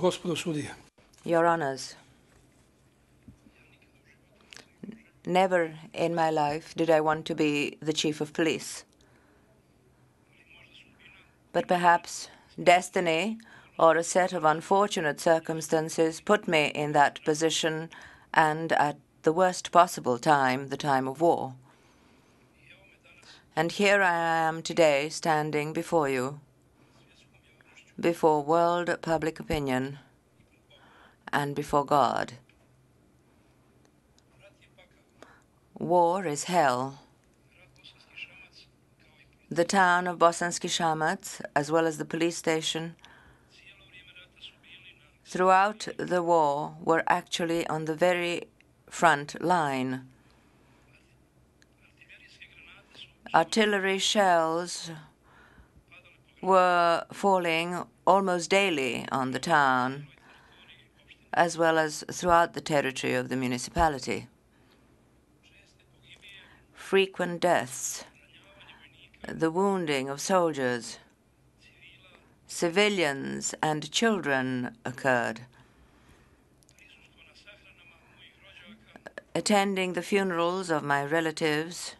Gospodo sudije. Your Honors, never in my life did I want to be the chief of police. But perhaps destiny or a set of unfortunate circumstances put me in that position, and at the worst possible time, the time of war. And here I am today standing before you, before world public opinion and before God. War is hell. The town of Bosanski Šamac, as well as the police station, throughout the war were actually on the very front line. Artillery shells were falling almost daily on the town, as well as throughout the territory of the municipality. Frequent deaths, the wounding of soldiers, civilians and children occurred. Attending the funerals of my relatives,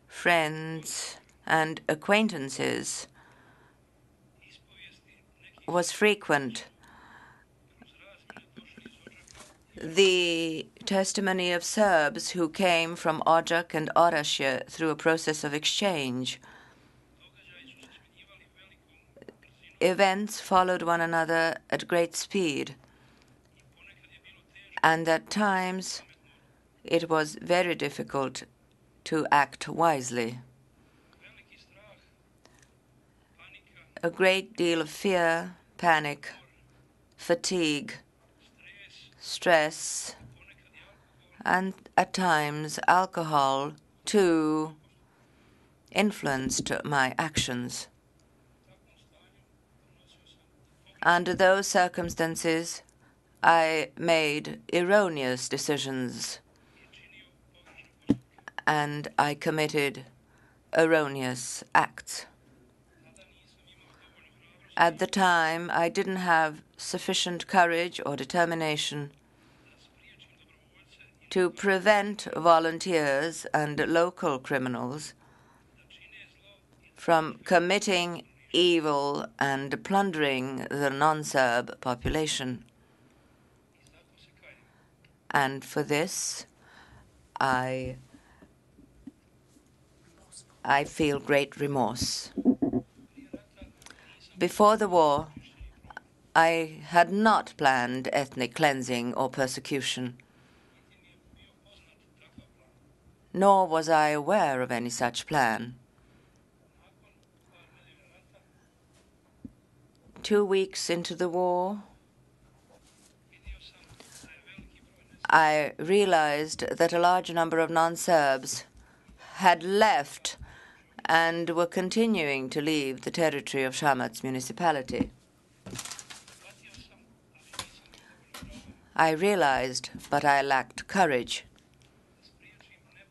friends, and acquaintances was frequent. The testimony of Serbs who came from Odžak and Orašje through a process of exchange. Events followed one another at great speed, and at times it was very difficult to act wisely. A great deal of fear, panic, fatigue, stress, and at times alcohol, too, influenced my actions. Under those circumstances, I made erroneous decisions, and I committed erroneous acts. At the time, I didn't have sufficient courage or determination to prevent volunteers and local criminals from committing evil and plundering the non-Serb population. And for this, I feel great remorse. Before the war, I had not planned ethnic cleansing or persecution, nor was I aware of any such plan. 2 weeks into the war, I realized that a large number of non-Serbs had left and were continuing to leave the territory of Šamac municipality. I realized, but I lacked courage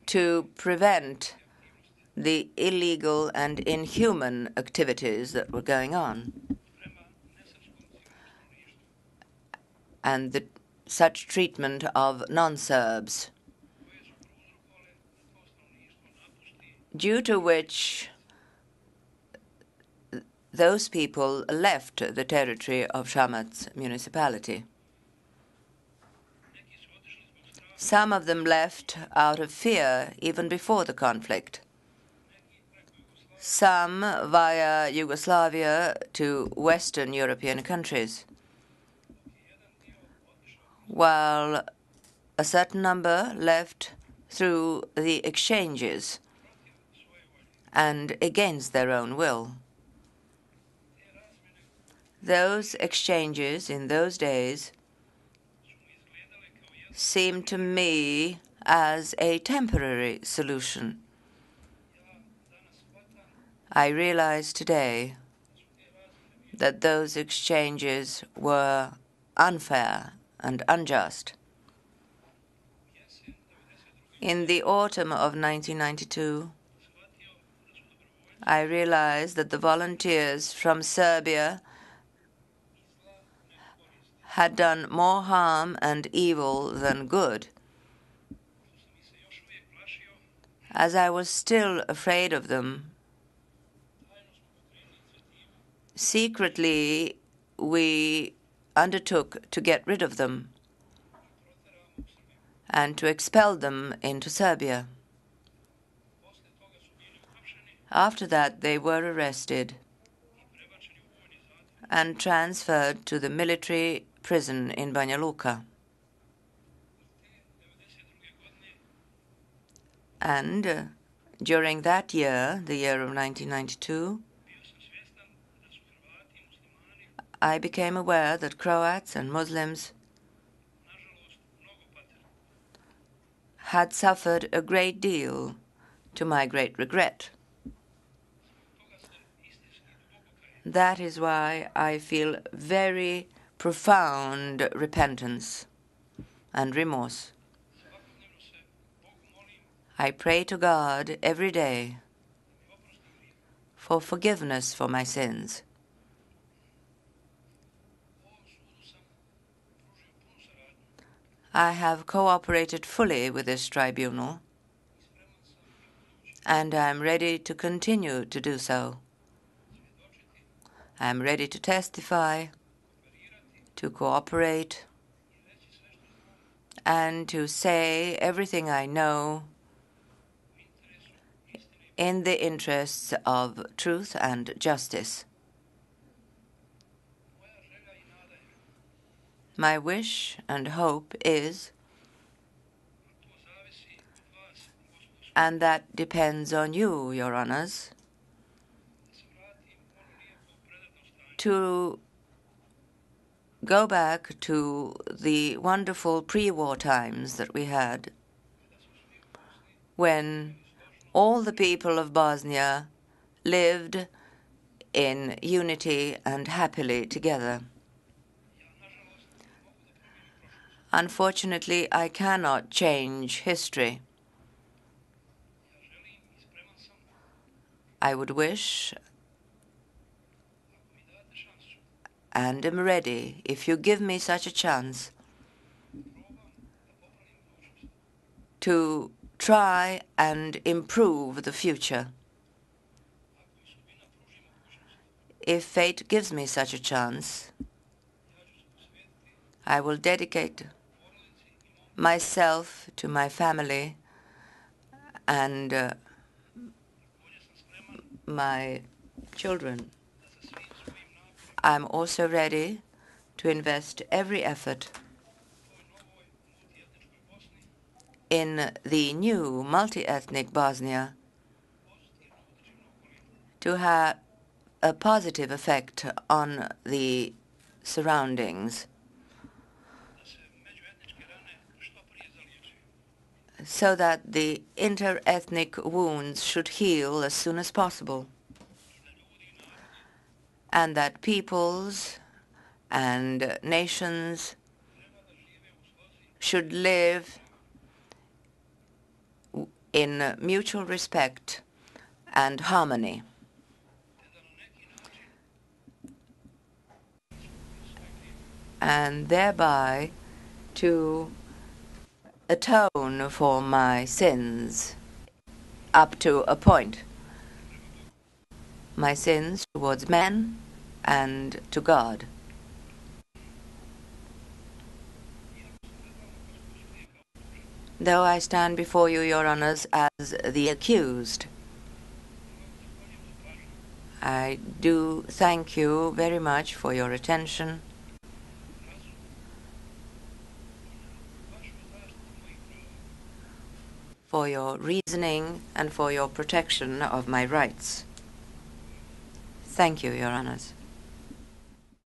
to prevent the illegal and inhuman activities that were going on, and such treatment of non-Serbs, due to which those people left the territory of Šamac municipality. Some of them left out of fear even before the conflict. Some via Yugoslavia to Western European countries, while a certain number left through the exchanges and against their own will. Those exchanges in those days seemed to me as a temporary solution. I realize today that those exchanges were unfair and unjust. In the autumn of 1992, I realized that the volunteers from Serbia had done more harm and evil than good. As I was still afraid of them, secretly we undertook to get rid of them and to expel them into Serbia. After that, they were arrested and transferred to the military prison in Banja Luka. And during that year, the year of 1992, I became aware that Croats and Muslims had suffered a great deal, to my great regret. That is why I feel very profound repentance and remorse. I pray to God every day for forgiveness for my sins. I have cooperated fully with this tribunal, and I am ready to continue to do so. I am ready to testify, to cooperate, and to say everything I know in the interests of truth and justice. My wish and hope is, and that depends on you, Your Honors, to go back to the wonderful pre-war times that we had, when all the people of Bosnia lived in unity and happily together. Unfortunately, I cannot change history. I would wish and am ready, if you give me such a chance, to try and improve the future. If fate gives me such a chance, I will dedicate myself to my family and my children. I'm also ready to invest every effort in the new multi-ethnic Bosnia to have a positive effect on the surroundings, so that the inter-ethnic wounds should heal as soon as possible, and that peoples and nations should live in mutual respect and harmony, and thereby to atone for my sins up to a point. My sins towards men and to God. Though I stand before you, Your Honors, as the accused, I do thank you very much for your attention, for your reasoning, and for your protection of my rights. Thank you, Your Honors.